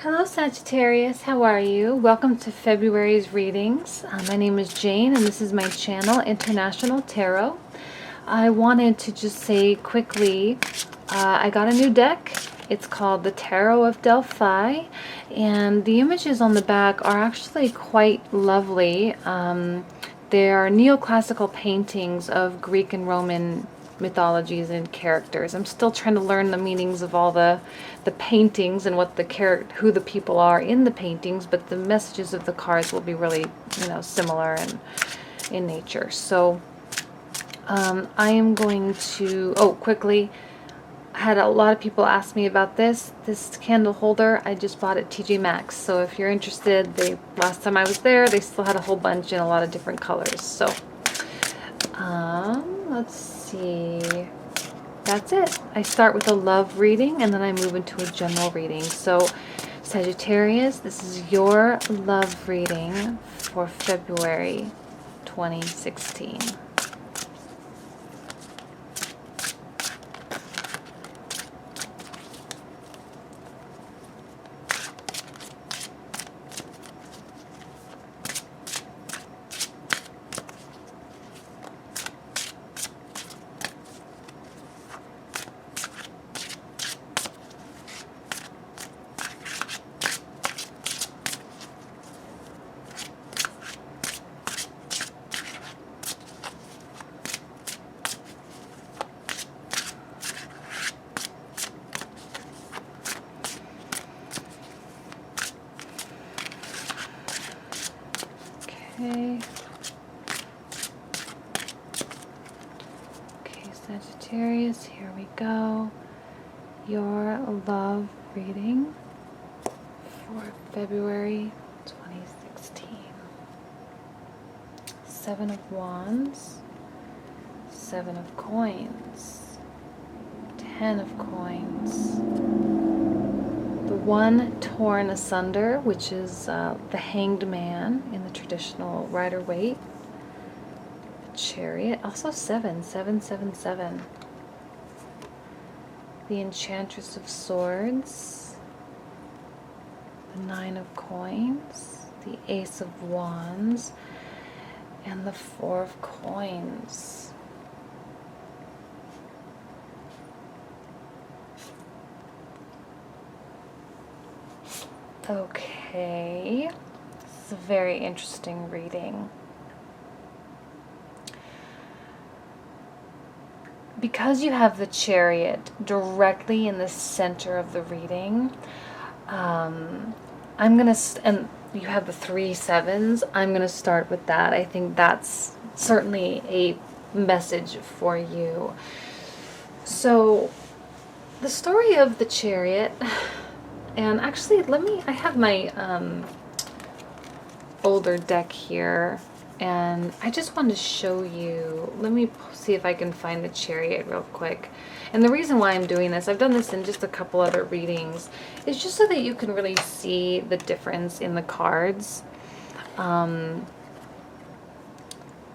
Hello Sagittarius, how are you? Welcome to February's readings. My name is Jane and this is my channel, International Tarot. I wanted to just say quickly, I got a new deck. It's called the Tarot of Delphi, and the images on the back are actually quite lovely. They are neoclassical paintings of Greek and Roman mythologies and characters. I'm still trying to learn the meanings of all the paintings and what who the people are in the paintings, but the messages of the cards will be really, similar in nature. So I am going to, quickly, I had a lot of people ask me about this candle holder. I just bought at TJ Maxx. So if you're interested, last time I was there, they still had a whole bunch in a lot of different colors. So let's see. That's it. I start with a love reading and then I move into a general reading. So Sagittarius, this is your love reading for February 2016. Okay. Okay, Sagittarius, here we go. Your love reading for February 2016. 7 of Wands, 7 of Coins, 10 of Coins, the one torn asunder, which is the Hanged Man in the traditional Rider-Waite, the Chariot, also 7. The Enchantress of Swords, the 9 of Coins, the Ace of Wands, and the 4 of Coins. Okay, this is a very interesting reading. Because you have the Chariot directly in the center of the reading, and you have the 3 sevens, I'm going to start with that. I think that's certainly a message for you. So, the story of the Chariot, and actually I have my older deck here, and I just wanted to show you, let me see if I can find the Chariot real quick. And the reason why I'm doing this, I've done this in just a couple other readings, is just so that you can really see the difference in the cards. I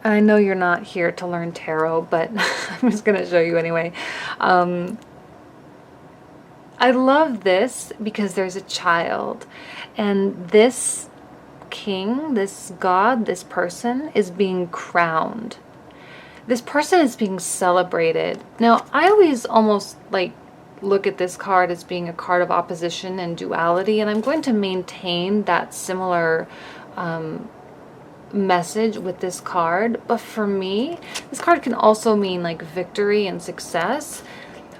know you're not here to learn tarot, but I'm just going to show you anyway. I love this because there's a child, and this king, this god, this person is being crowned. This person is being celebrated. Now, I always almost look at this card as being a card of opposition and duality, and I'm going to maintain that similar message with this card. But for me, this card can also mean victory and success,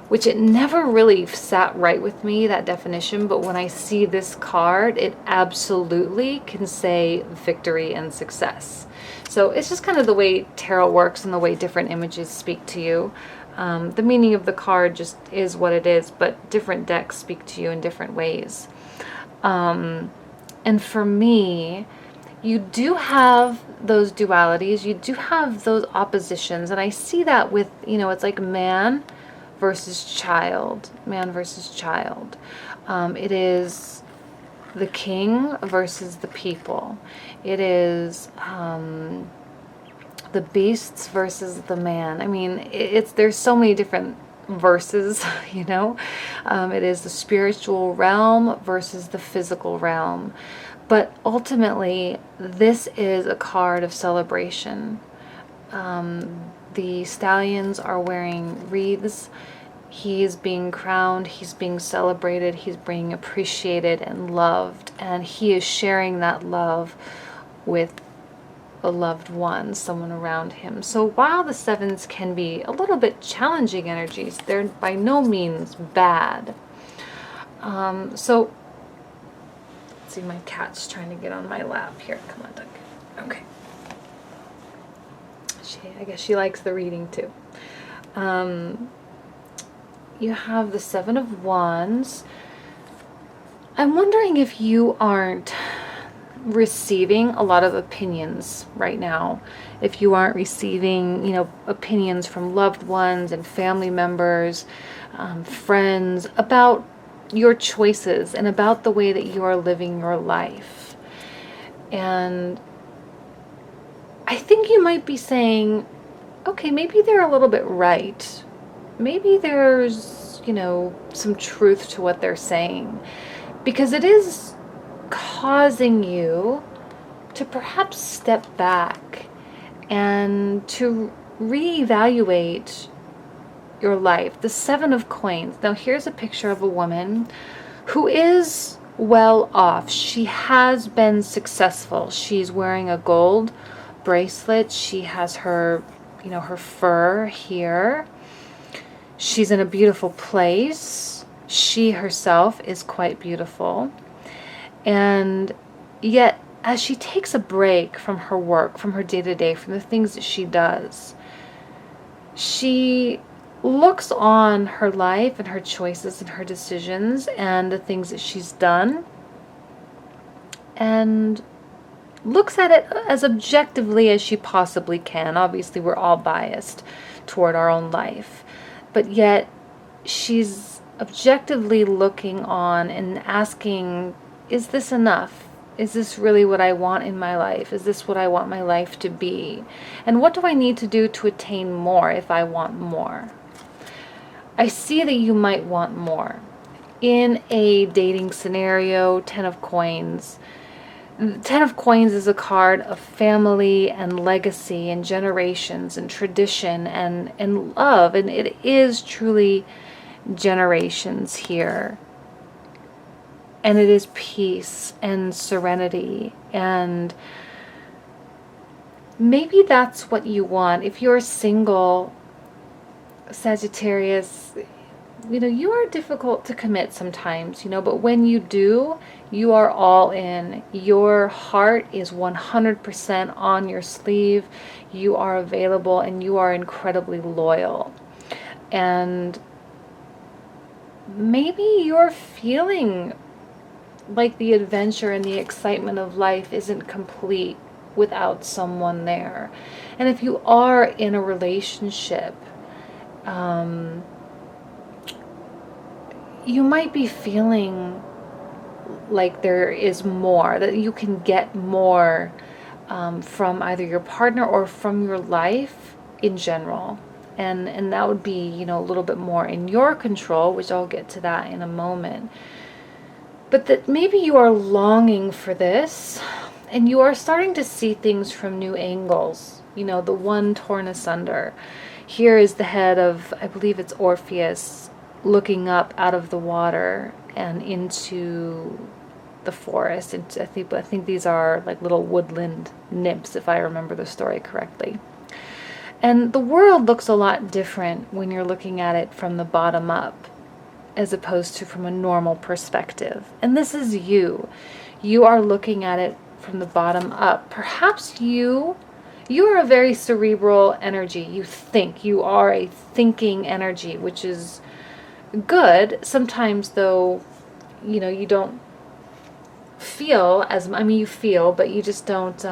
which it never really sat right with me, that definition, but when I see this card, it absolutely can say victory and success. So it's just kind of the way tarot works and the way different images speak to you. The meaning of the card just is what it is, but different decks speak to you in different ways. And for me, you do have those dualities, you do have those oppositions, and I see that with, it's like man versus child. It is the king versus the people. It is the beasts versus the man. I mean, there's so many different versus, it is the spiritual realm versus the physical realm. But ultimately, this is a card of celebration. The stallions are wearing wreaths. He is being crowned, he's being celebrated, he's being appreciated and loved, and he is sharing that love with a loved one, someone around him. So while the sevens can be a little bit challenging energies, they're by no means bad. So, let's see, my cat's trying to get on my lap here. Come on, Duck. Okay. I guess she likes the reading too. You have the Seven of Wands. I'm wondering if you aren't receiving a lot of opinions right now. If you aren't receiving, opinions from loved ones and family members, friends, about your choices and about the way that you are living your life. And I think you might be saying, okay, maybe they're a little bit right. Maybe there's, some truth to what they're saying, because it is causing you to perhaps step back and to reevaluate your life. The Seven of Coins. Now, here's a picture of a woman who is well off. She has been successful. She's wearing a gold bracelet. She has her, her fur here. She's in a beautiful place. She herself is quite beautiful. And yet, as she takes a break from her work, from her day-to-day, from the things that she does, she looks on her life and her choices and her decisions and the things that she's done and looks at it as objectively as she possibly can. Obviously, we're all biased toward our own life. But yet, she's objectively looking on and asking, is this enough? Is this really what I want in my life? Is this what I want my life to be? And what do I need to do to attain more if I want more? I see that you might want more. In a dating scenario, Ten of Coins. Ten of Coins is a card of family and legacy and generations and tradition and love. And it is truly generations here. And it is peace and serenity. And maybe that's what you want. If you're single, Sagittarius, you are difficult to commit sometimes, but when you do, you are all in. Your heart is 100% on your sleeve. You are available and you are incredibly loyal. And maybe you're feeling like the adventure and the excitement of life isn't complete without someone there. And if you are in a relationship, you might be feeling like there is more, that you can get more from either your partner or from your life in general. And that would be, a little bit more in your control, which I'll get to that in a moment. But that maybe you are longing for this and you are starting to see things from new angles, the one torn asunder. Here is the head of, I believe it's Orpheus, looking up out of the water and into the forest. And I think these are like little woodland nymphs, if I remember the story correctly. And the world looks a lot different when you're looking at it from the bottom up, as opposed to from a normal perspective. And this is you. You are looking at it from the bottom up. Perhaps you are a very cerebral energy. You think. You are a thinking energy, which is good. Sometimes, though, you don't feel as, you feel, but you just don't,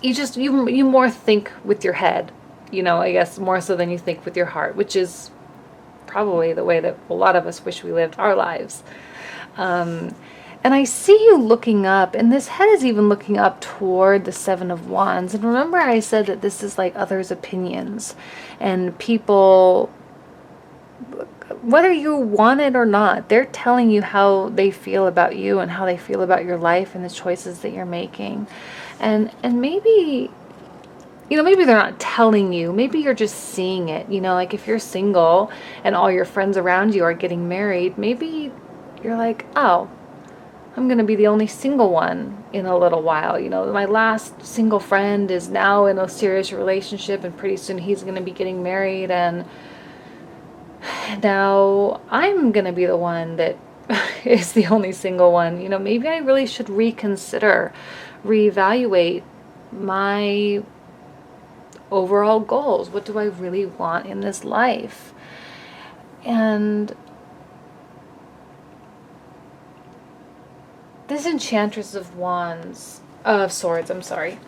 you more think with your head, I guess more so than you think with your heart, which is probably the way that a lot of us wish we lived our lives. And I see you looking up, and this head is even looking up toward the Seven of Wands. And remember I said that this is like others' opinions, and people whether you want it or not, they're telling you how they feel about you and how they feel about your life and the choices that you're making. And maybe, maybe they're not telling you. Maybe you're just seeing it. Like if you're single and all your friends around you are getting married, maybe you're like, oh, I'm going to be the only single one in a little while. My last single friend is now in a serious relationship, and pretty soon he's going to be getting married, and now I'm going to be the one that is the only single one. Maybe I really should reconsider, reevaluate my overall goals. What do I really want in this life? And this Enchantress of Swords, I'm sorry.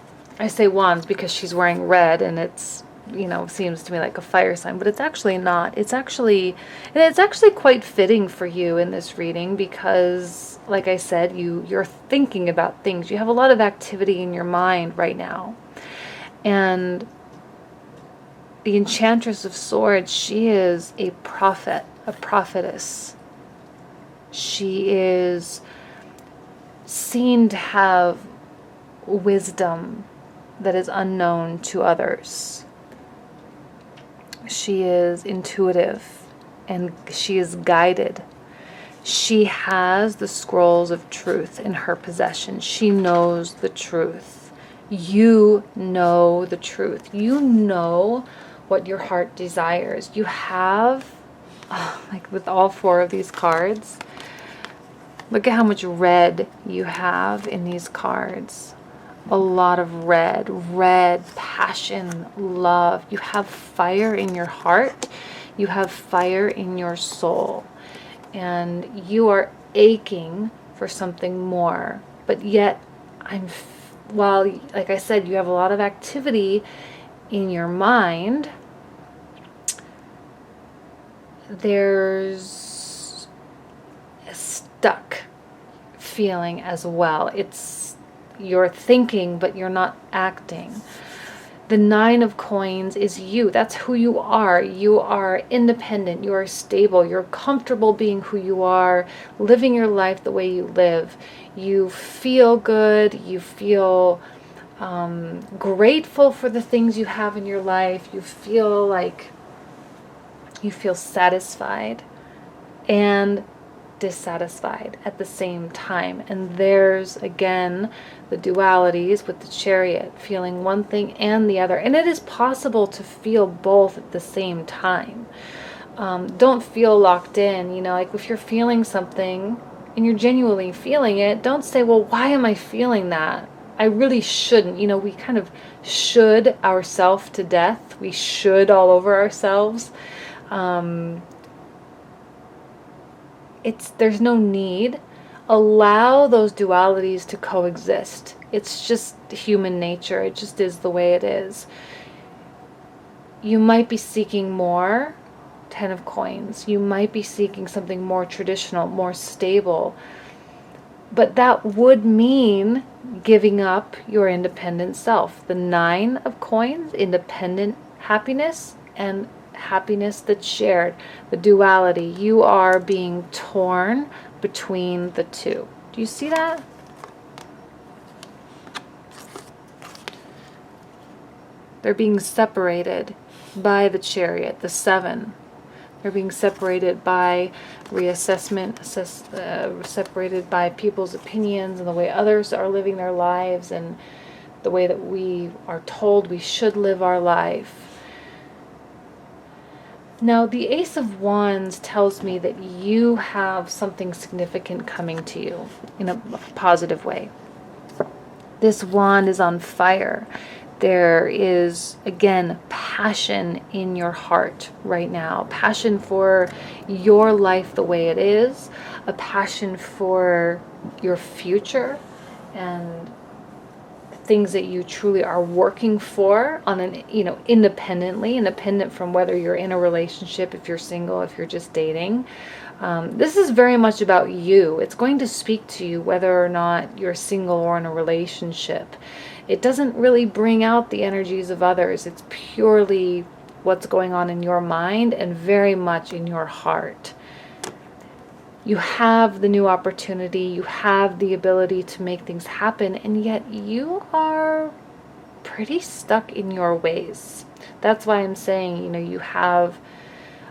I say wands because she's wearing red, and it's, seems to me like a fire sign, but it's actually not. It's actually quite fitting for you in this reading because, like I said, you're thinking about things. You have a lot of activity in your mind right now. And the Enchantress of Swords, she is a prophet, a prophetess. She is seen to have wisdom that is unknown to others. She is intuitive and she is guided. She has the scrolls of truth in her possession. She knows the truth. You know the truth. You know what your heart desires. You have, like with all four of these cards, look at how much red you have in these cards. A lot of red, passion, love. You have fire in your heart. You have fire in your soul. And you are aching for something more. But yet, while, like I said, you have a lot of activity in your mind, there's a stuck feeling as well. You're thinking, but you're not acting. The Nine of Coins is you. That's who you are. You are independent. You are stable. You're comfortable being who you are, living your life the way you live. You feel good. You feel grateful for the things you have in your life. You feel satisfied and dissatisfied at the same time. And there's again the dualities with the Chariot, feeling one thing and the other. And it is possible to feel both at the same time. Don't feel locked in. Like if you're feeling something and you're genuinely feeling it, don't say, well, why am I feeling that? I really shouldn't. We kind of should ourselves to death. We should all over ourselves. There's no need. Allow those dualities to coexist. It's just human nature. It just is the way it is. You might be seeking more, Ten of Coins. You might be seeking something more traditional, more stable. But that would mean giving up your independent self. The Nine of Coins, independent happiness, and happiness that's shared, the duality. You are being torn between the two. Do you see that? They're being separated by the Chariot, the Seven. They're being separated by reassessment, separated by people's opinions and the way others are living their lives and the way that we are told we should live our life. Now, the Ace of Wands tells me that you have something significant coming to you in a positive way. This wand is on fire. There is, again, passion in your heart right now. Passion for your life the way it is. A passion for your future and things that you truly are working for on an, independent from whether you're in a relationship, if you're single, if you're just dating. This is very much about you. It's going to speak to you whether or not you're single or in a relationship. It doesn't really bring out the energies of others. It's purely what's going on in your mind and very much in your heart. You have the new opportunity, you have the ability to make things happen, and yet you are pretty stuck in your ways. That's why I'm saying, you know, you have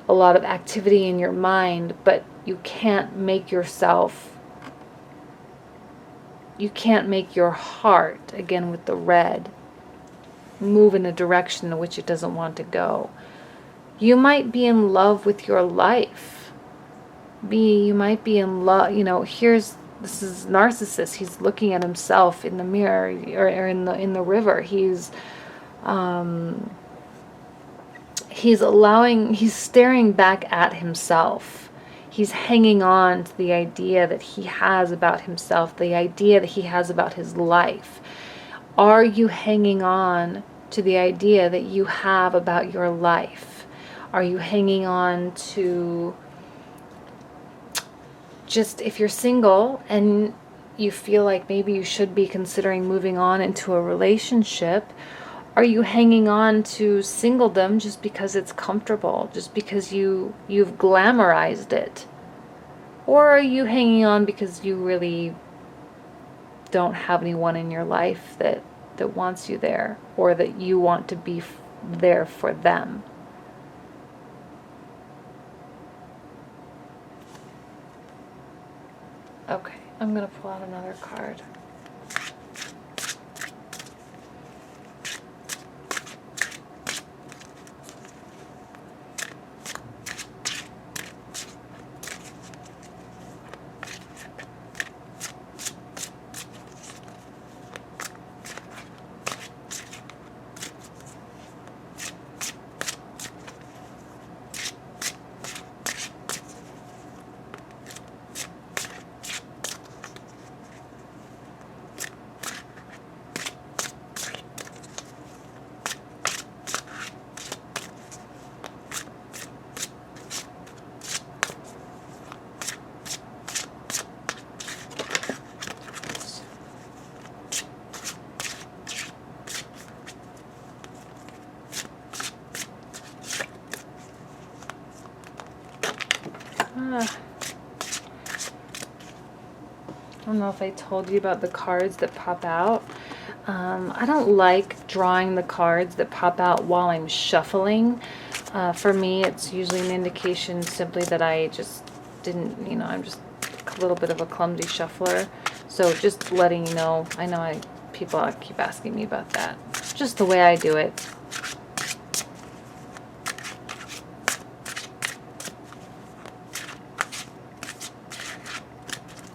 a lot of activity in your mind, but you can't make your heart, again with the red, move in a direction in which it doesn't want to go. You might be in love with your life. You might be in love, you know, this is narcissist. He's looking at himself in the mirror, or in the river. He's staring back at himself. He's hanging on to the idea that he has about himself, the idea that he has about his life. Are you hanging on to the idea that you have about your life? Are you hanging on to, just if you're single and you feel like maybe you should be considering moving on into a relationship, are you hanging on to singledom just because it's comfortable, just because you've glamorized it? Or are you hanging on because you really don't have anyone in your life that wants you there, or that you want to be there for them? Okay, I'm going to pull out another card. I don't know if I told you about the cards that pop out. I don't like drawing the cards that pop out while I'm shuffling. For me, it's usually an indication simply that I just didn't, you know, I'm just a little bit of a clumsy shuffler. So just letting you know, I know people keep asking me about that. Just the way I do it.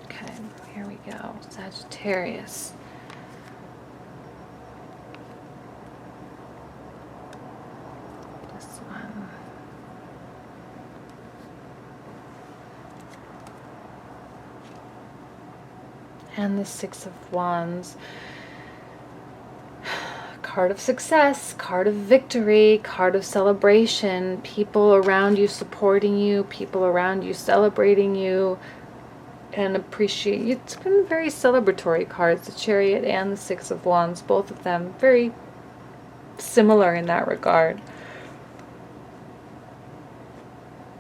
Okay, here we go. Sagittarius. This one. And the Six of Wands. Card of success, card of victory, card of celebration, people around you supporting you, people around you celebrating you and appreciate you. It's been very celebratory cards, the Chariot and the Six of Wands, both of them very similar in that regard.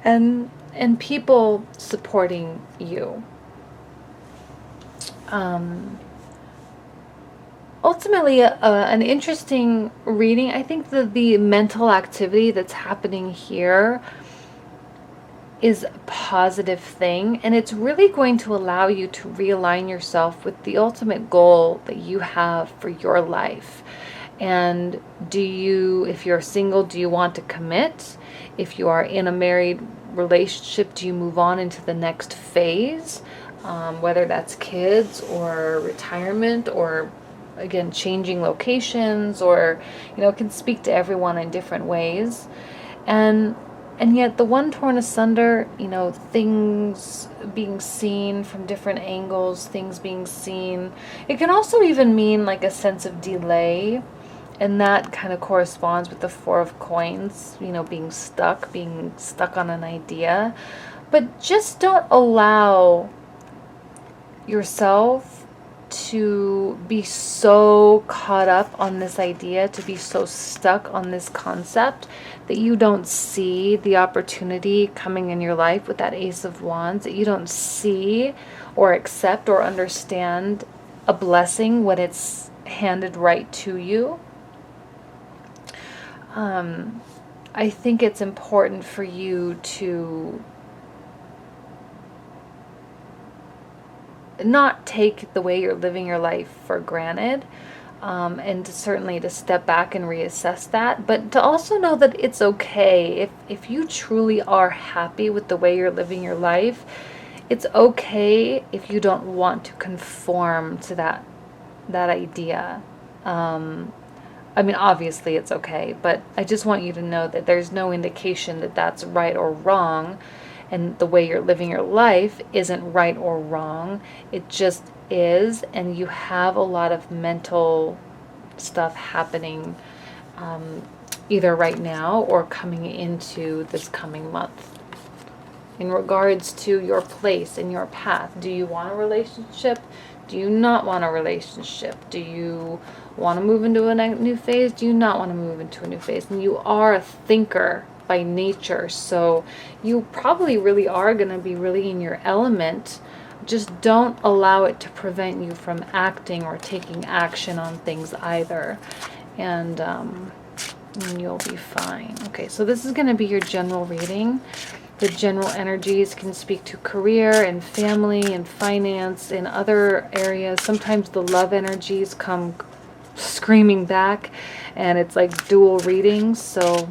And people supporting you. Ultimately, an interesting reading. I think that the mental activity that's happening here is a positive thing, and it's really going to allow you to realign yourself with the ultimate goal that you have for your life. And if you're single, do you want to commit? If you are in a married relationship, do you move on into the next phase? Whether that's kids or retirement, or again changing locations, or it can speak to everyone in different ways. And yet the one torn asunder, things being seen from different angles, things being seen, it can also even mean like a sense of delay, and that kind of corresponds with the Four of Coins, being stuck on an idea. But just don't allow yourself to be so caught up on this idea, to be so stuck on this concept that you don't see the opportunity coming in your life with that Ace of Wands, that you don't see or accept or understand a blessing when it's handed right to you. I think it's important for you to not take the way you're living your life for granted, and certainly to step back and reassess that, but to also know that it's okay if you truly are happy with the way you're living your life. It's okay if you don't want to conform to that idea. I mean, obviously it's okay, but I just want you to know that there's no indication that that's right or wrong, and the way you're living your life isn't right or wrong. It just is, and you have a lot of mental stuff happening, either right now or coming into this coming month. In regards to your place and your path, do you want a relationship? Do you not want a relationship? Do you want to move into a new phase? Do you not want to move into a new phase? And you are a thinker by nature, so you probably really are going to be really in your element. Just don't allow it to prevent you from acting or taking action on things either, and you'll be fine. Okay, so this is going to be your general reading. The general energies can speak to career and family and finance and other areas. Sometimes the love energies come screaming back, and it's like dual readings. So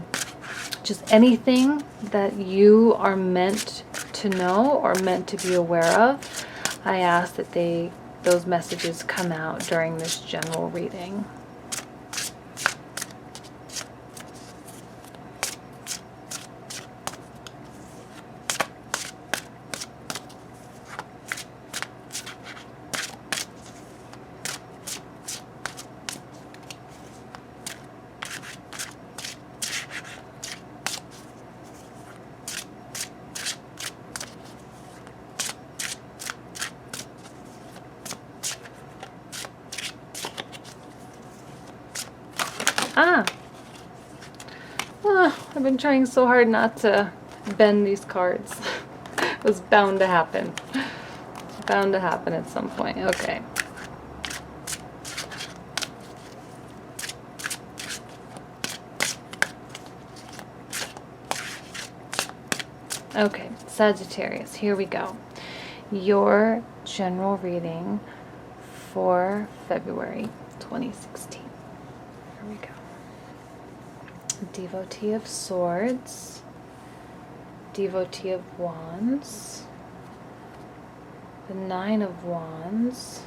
just anything that you are meant to know or meant to be aware of, I ask that those messages come out during this general reading. I've been trying so hard not to bend these cards. It was bound to happen. Bound to happen at some point. Okay. Okay, Sagittarius, here we go. Your general reading for February 2016. Here we go. Devotee of Swords, Devotee of Wands, the Nine of Wands,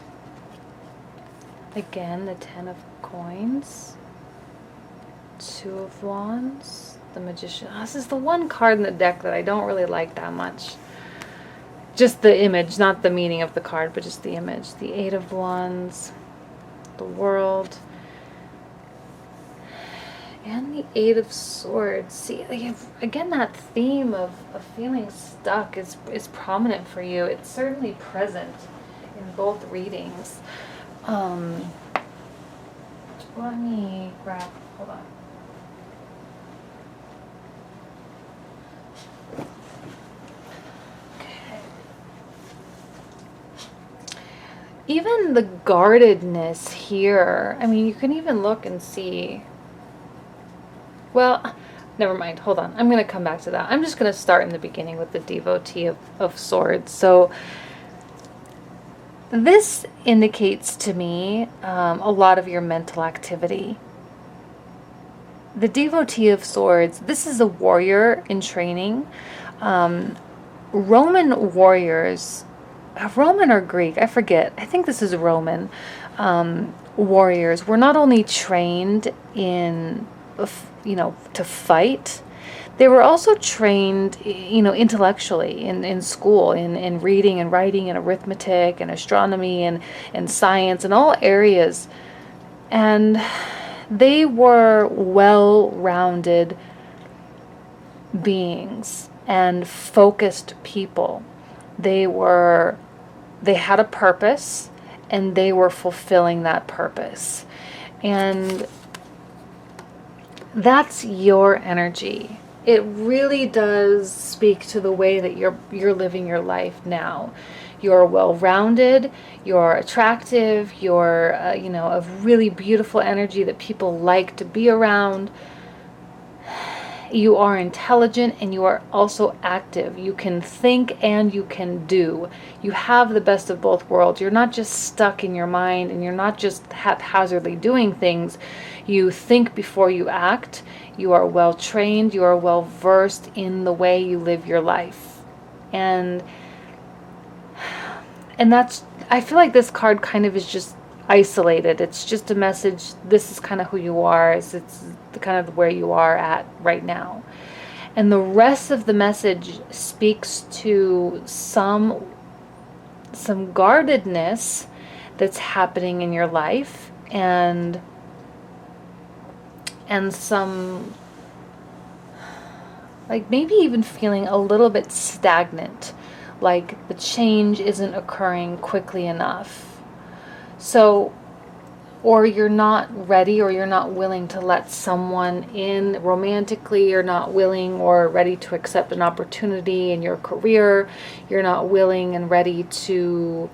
again the Ten of Coins, Two of Wands, the Magician. This is the one card in the deck that I don't really like that much. Just the image, not the meaning of the card, but just the image. The Eight of Wands, the World, and the Eight of Swords. See, again, that theme of feeling stuck is prominent for you. It's certainly present in both readings. Let me grab, hold on. Okay. Even the guardedness here, I mean, you can even look and see. Well, never mind. Hold on. I'm going to come back to that. I'm just going to start in the beginning with the Devotee of Swords. So this indicates to me a lot of your mental activity. The Devotee of Swords, this is a warrior in training. Roman warriors, Roman or Greek, I forget. I think this is Roman. Warriors were not only trained in to fight, they were also trained, intellectually in school, in reading and writing and arithmetic and astronomy and science and all areas. And they were well-rounded beings and focused people. They had a purpose, and they were fulfilling that purpose. And that's your energy. It really does speak to the way that you're living your life now. You're well-rounded, you're attractive, you're of really beautiful energy that people like to be around. You are intelligent and you are also active. You can think and you can do. You have the best of both worlds. You're not just stuck in your mind and you're not just haphazardly doing things. You think before you act. You are well trained. You are well versed in the way you live your life. And that's, I feel like this card kind of is just isolated. It's just a message. This is kind of who you are. It's kind of where you are at right now. And the rest of the message speaks to some guardedness that's happening in your life, and some, like, maybe even feeling a little bit stagnant, like the change isn't occurring quickly enough. So, or you're not ready, or you're not willing to let someone in romantically, you're not willing or ready to accept an opportunity in your career, you're not willing and ready to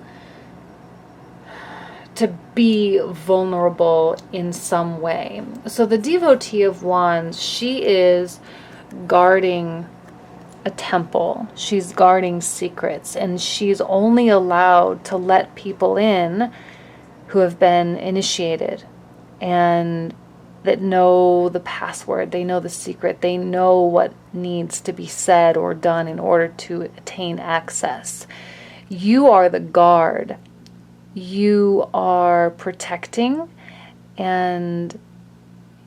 be vulnerable in some way. So the Devotee of Wands, she is guarding a temple. She's guarding secrets, and she's only allowed to let people in who have been initiated and that know the password, they know the secret, they know what needs to be said or done in order to attain access. You are the guard. You are protecting, and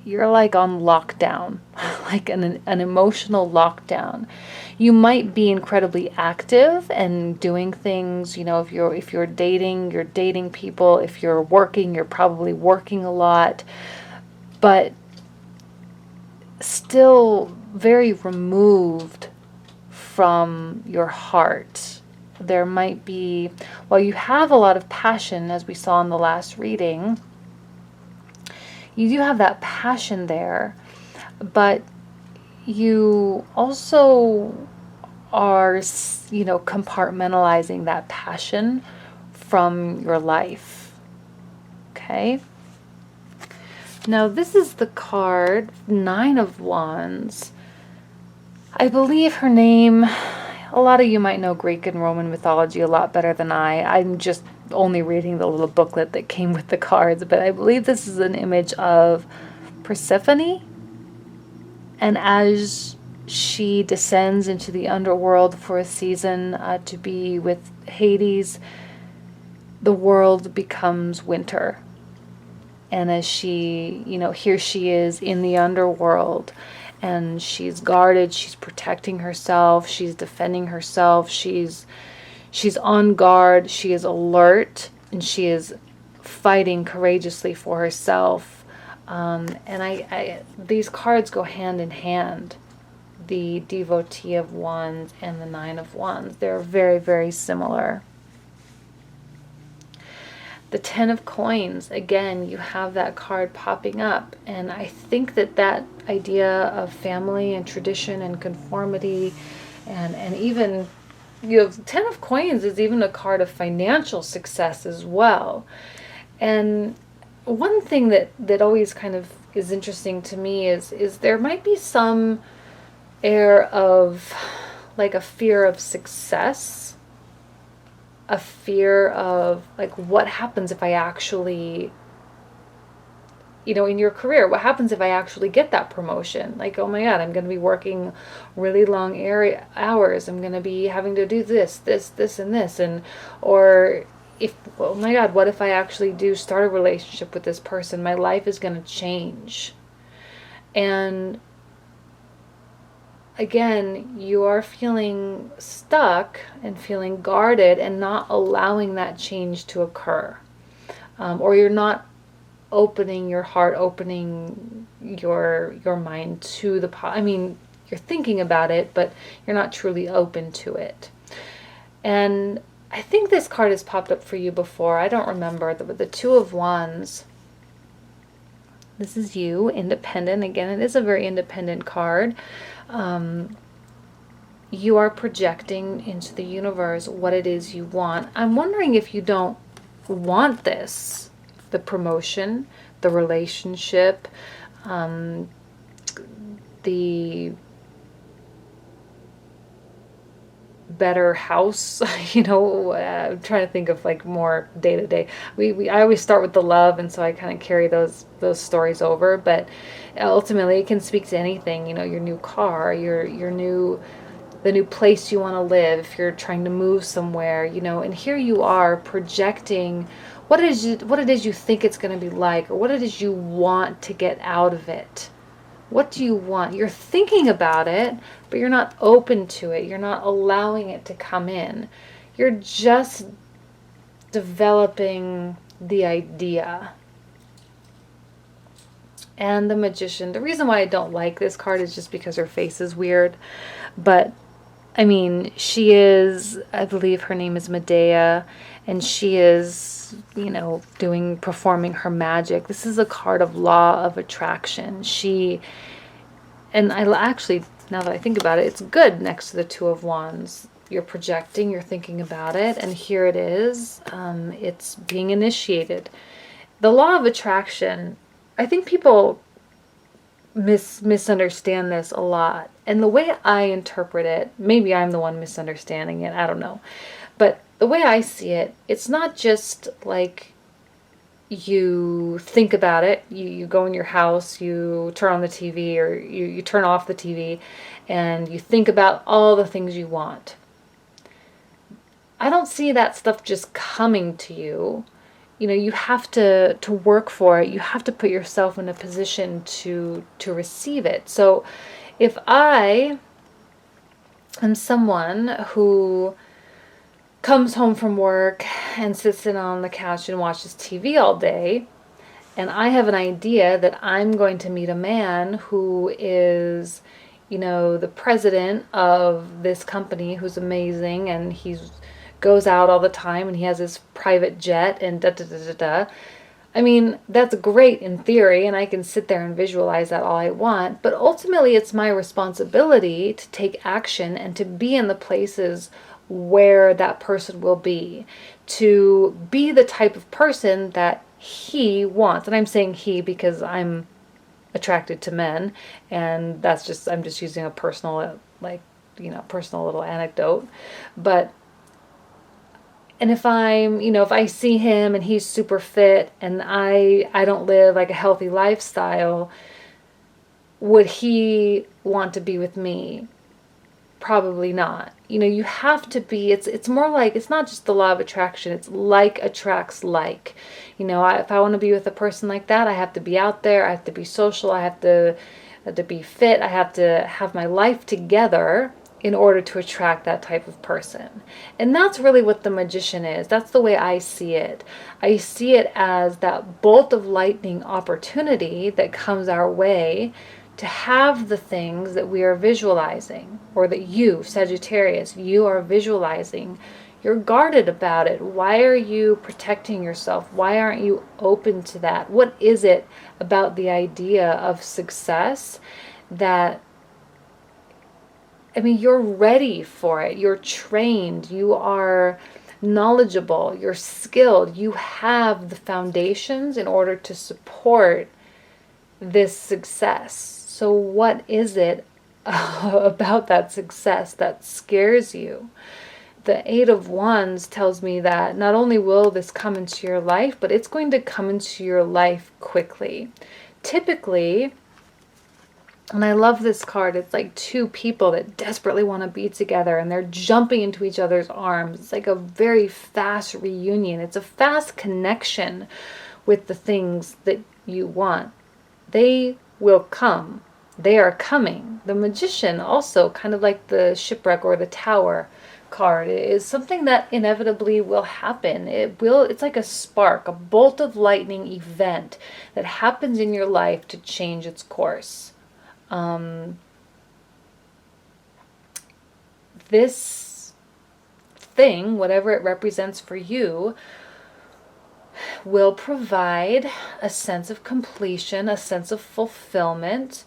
you're like on lockdown, like an emotional lockdown. You might be incredibly active and doing things, if you're dating, you're dating people. If you're working, you're probably working a lot, but still very removed from your heart. There might be, while you have a lot of passion, as we saw in the last reading, you do have that passion there, but you also are, compartmentalizing that passion from your life. Okay? Now, this is the card, Nine of Wands. I believe her name, a lot of you might know Greek and Roman mythology a lot better than I. I'm just only reading the little booklet that came with the cards, but I believe this is an image of Persephone. And as she descends into the underworld for a season to be with Hades, the world becomes winter. And as she, here she is in the underworld, and she's guarded, she's protecting herself, she's defending herself, she's on guard, she is alert, and she is fighting courageously for herself. And these cards go hand in hand, the Devotee of Wands and the Nine of Wands. They're very, very similar. The Ten of Coins, again, you have that card popping up. And I think that idea of family and tradition and conformity and even, Ten of Coins is even a card of financial success as well. And one thing that always kind of is interesting to me is there might be some air of like a fear of success, a fear of like, what happens if I actually, in your career, what happens if I actually get that promotion? Like, oh my God, I'm going to be working really long hours. I'm going to be having to do this, and this. Or if, oh my God, what if I actually do start a relationship with this person? My life is going to change. And again, you are feeling stuck and feeling guarded and not allowing that change to occur. Or you're not opening your heart, opening your mind to you're thinking about it, but you're not truly open to it. And I think this card has popped up for you before. I don't remember. The Two of Wands. This is you, independent. Again, it is a very independent card. You are projecting into the universe what it is you want. I'm wondering if you don't want this, the promotion, the relationship, the better house, I'm trying to think of like more day to day. I always start with the love, and so I kind of carry those stories over, but ultimately it can speak to anything, your new car, the new place you want to live, if you're trying to move somewhere, and here you are projecting what it is you think it's going to be like, or what it is you want to get out of it. What do you want? You're thinking about it, but you're not open to it. You're not allowing it to come in. You're just developing the idea. And the Magician. The reason why I don't like this card is just because her face is weird. But, I mean, she is, I believe her name is Medea, and she is, performing her magic. This is a card of law of attraction. And I actually, now that I think about it, it's good next to the Two of Wands. You're projecting, you're thinking about it, and here it is. It's being initiated. The law of attraction, I think people misunderstand this a lot. And the way I interpret it, maybe I'm the one misunderstanding it, I don't know. But the way I see it, it's not just like you think about it, you go in your house, you turn on the TV, or you turn off the TV, and you think about all the things you want. I don't see that stuff just coming to you. You have to work for it. You have to put yourself in a position to receive it. So if I am someone who comes home from work and sits in on the couch and watches TV all day, and I have an idea that I'm going to meet a man who is, the president of this company, who's amazing, and he's goes out all the time, and he has his private jet, and da da da da da. I mean, that's great in theory, and I can sit there and visualize that all I want, but ultimately it's my responsibility to take action and to be in the places where that person will be, to be the type of person that he wants. And I'm saying he because I'm attracted to men, and I'm just using a personal, personal little anecdote. And if if I see him and he's super fit, and I don't live like a healthy lifestyle, would he want to be with me? Probably not. You have to be, it's more like, it's not just the law of attraction, it's like attracts like. If I want to be with a person like that, I have to be out there, I have to be social, I have to be fit, I have to have my life together in order to attract that type of person. And that's really what the Magician is. That's the way I see it. I see it as that bolt of lightning opportunity that comes our way to have the things that we are visualizing, or that you, Sagittarius, you are visualizing. You're guarded about it. Why are you protecting yourself? Why aren't you open to that? What is it about the idea of success that, you're ready for it. You're trained. You are knowledgeable. You're skilled. You have the foundations in order to support this success. So what is it about that success that scares you? The Eight of Wands tells me that not only will this come into your life, but it's going to come into your life quickly. Typically, and I love this card, it's like two people that desperately want to be together, and they're jumping into each other's arms. It's like a very fast reunion. It's a fast connection with the things that you want. They will come. They are coming. The Magician, also kind of like the Shipwreck or the Tower card, is something that inevitably will happen. It's like a spark, a bolt of lightning event that happens in your life to change its course. This thing, whatever it represents for you, will provide a sense of completion, a sense of fulfillment.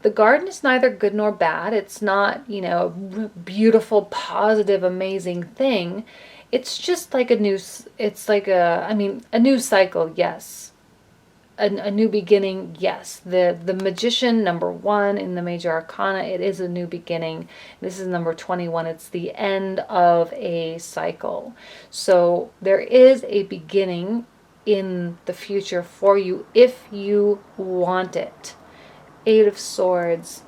The garden is neither good nor bad. It's not, you know, a beautiful, positive, amazing thing. It's just like a new cycle, yes. A new beginning, yes. The Magician, number 1 in the Major Arcana, it is a new beginning. This is number 21. It's the end of a cycle. So there is a beginning in the future for you if you want it. 8 of Swords,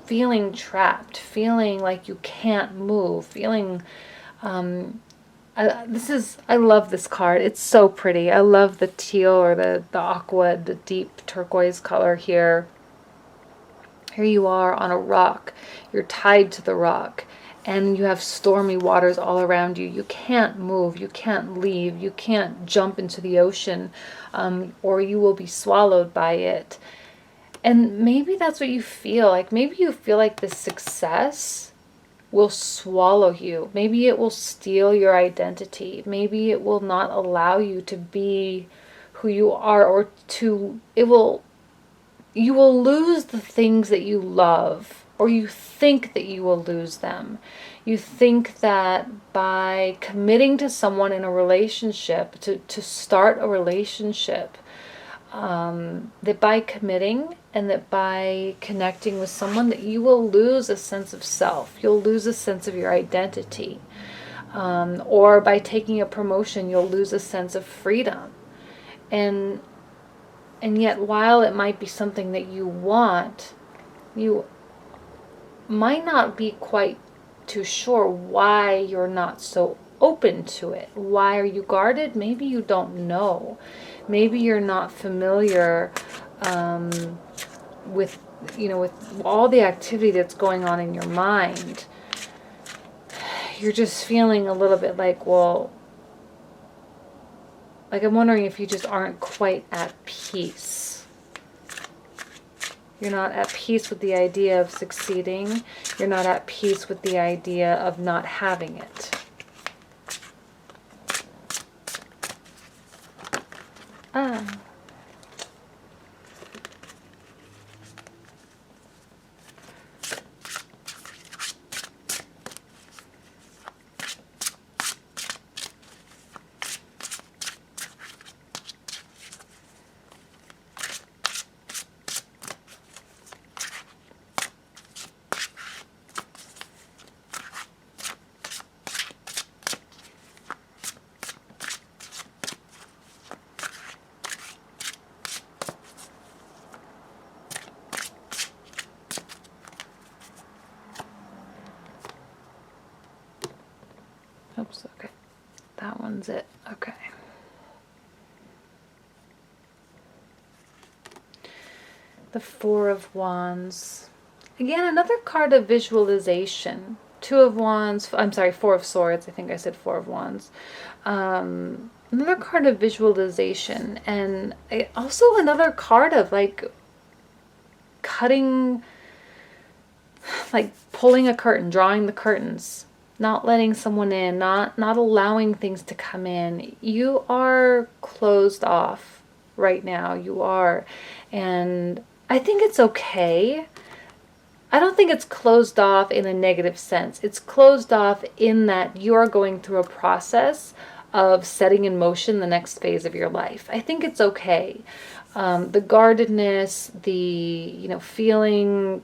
feeling trapped, feeling like you can't move, feeling... I love this card. It's so pretty. I love the teal or the aqua, the deep turquoise color here. Here you are on a rock. You're tied to the rock. And you have stormy waters all around you. You can't move. You can't leave. You can't jump into the ocean, or you will be swallowed by it. And maybe that's what you feel like. Maybe you feel like the success will swallow you. Maybe it will steal your identity. Maybe it will not allow you to be who you are, or you will lose the things that you love, or you think that you will lose them. You think that by committing to someone in a relationship, to start a relationship, that by committing and that by connecting with someone, that you will lose a sense of self. You'll lose a sense of your identity. Or by taking a promotion, you'll lose a sense of freedom. And yet, while it might be something that you want, you might not be quite too sure why you're not so open to it. Why are you guarded? Maybe you don't know. Maybe you're not familiar with all the activity that's going on in your mind. You're just feeling a little bit like, well, like I'm wondering if you just aren't quite at peace. You're not at peace with the idea of succeeding. You're not at peace with the idea of not having it. Oops, okay. That one's it. Okay. The Four of Wands. Again, another card of visualization. Two of Wands. I'm sorry, Four of Swords. I think I said Four of Wands. Another card of visualization. And also another card of like cutting, like pulling a curtain, drawing the curtains. Not letting someone in, not allowing things to come in. You are closed off right now. You are. And I think it's okay. I don't think it's closed off in a negative sense. It's closed off in that you are going through a process of setting in motion the next phase of your life. I think it's okay. The guardedness, the, feeling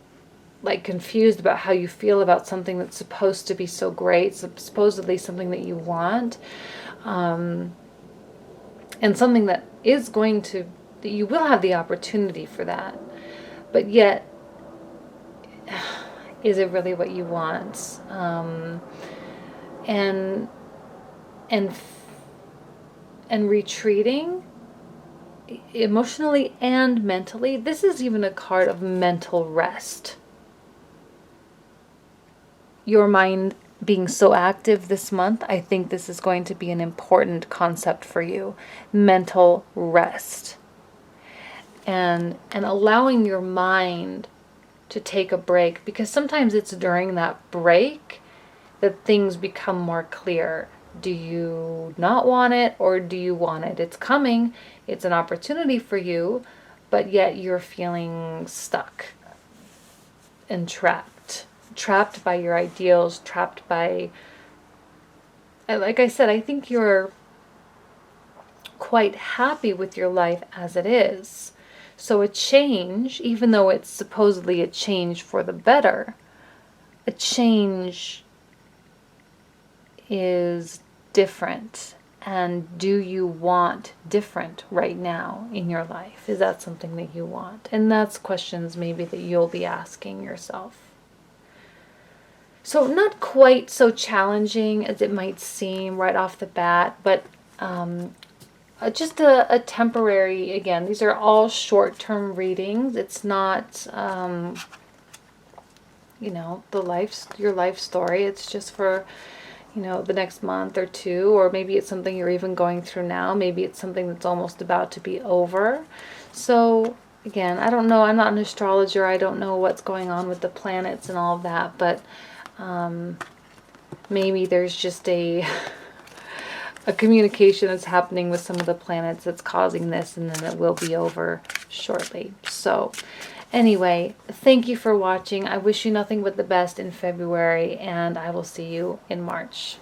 like confused about how you feel about something that's supposed to be so great, supposedly something that you want, and something that is that you will have the opportunity for that, but yet, is it really what you want? And retreating emotionally and mentally. This is even a card of mental rest. Your mind being so active this month, I think this is going to be an important concept for you. Mental rest. And allowing your mind to take a break, because sometimes it's during that break that things become more clear. Do you not want it, or do you want it? It's coming. It's an opportunity for you, but yet you're feeling stuck and trapped. Trapped by your ideals, trapped by, like I said, I think you're quite happy with your life as it is. So a change, even though it's supposedly a change for the better, a change is different. And do you want different right now in your life? Is that something that you want? And that's questions maybe that you'll be asking yourself. So not quite so challenging as it might seem right off the bat, but just a temporary, again, these are all short-term readings. It's not, you know, your life story. It's just for, you know, the next month or two, or maybe it's something you're even going through now. Maybe it's something that's almost about to be over. So again, I don't know. I'm not an astrologer. I don't know what's going on with the planets and all of that, but maybe there's just a communication that's happening with some of the planets that's causing this, and then it will be over shortly. So anyway, thank you for watching. I wish you nothing but the best in February, and I will see you in March.